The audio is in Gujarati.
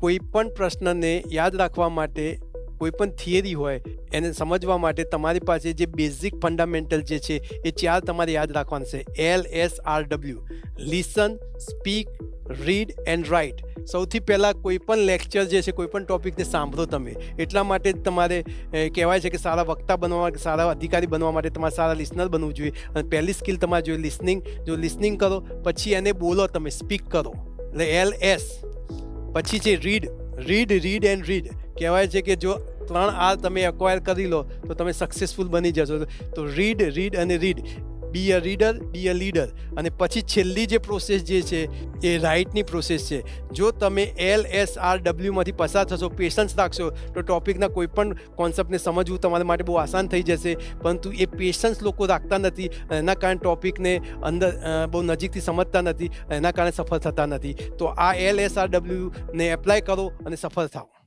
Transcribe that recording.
કોઈ પણ પ્રશ્નને યાદ રાખવા માટે, કોઈ પણ થિયરી હોય એને સમજવા માટે તમારી પાસે જે બેઝિક ફંડામેન્ટલ જે છે એ 4 તમારે યાદ રાખવાના છે. LSRW: listen, speak, read and write. સૌથી પહેલાં કોઈ પણ લેક્ચર જે છે, કોઈ પણ ટૉપિકને સાંભળો તમે. એટલા માટે જ તમારે કહેવાય છે કે સારા વક્તા બનવા માટે, સારા અધિકારી બનવા માટે તમારે સારા લિસનર બનવું જોઈએ. અને પહેલી સ્કિલ તમારે જોઈએ લિસનિંગ. જો લિસનિંગ કરો પછી એને બોલો, તમે સ્પીક કરો, એટલે LS. પછી છે રીડ એન્ડ રીડ. કહેવાય છે કે જો 3 R તમે એક્વાયર કરી લો તો તમે સક્સેસફુલ બની જશો. તો રીડ અને read. Be a reader, be a leader. અને પછી છેલ્લી જે પ્રોસેસ જે છે એ રાઇટની પ્રોસેસ છે. જો તમે LSRWમાંથી પસાર થશો, પેશન્સ રાખશો, તો ટૉપિકના કોઈ પણ કોન્સેપ્ટને સમજવું તમારા માટે બહુ આસાન થઈ જશે. પરંતુ એ પેશન્સ લોકો રાખતા નથી, એના કારણે ટૉપિકને અંદર બહુ નજીકથી સમજતા નથી, એના કારણે સફળ થતા નથી. તો આ LSRWને એપ્લાય કરો અને સફળ થાઓ.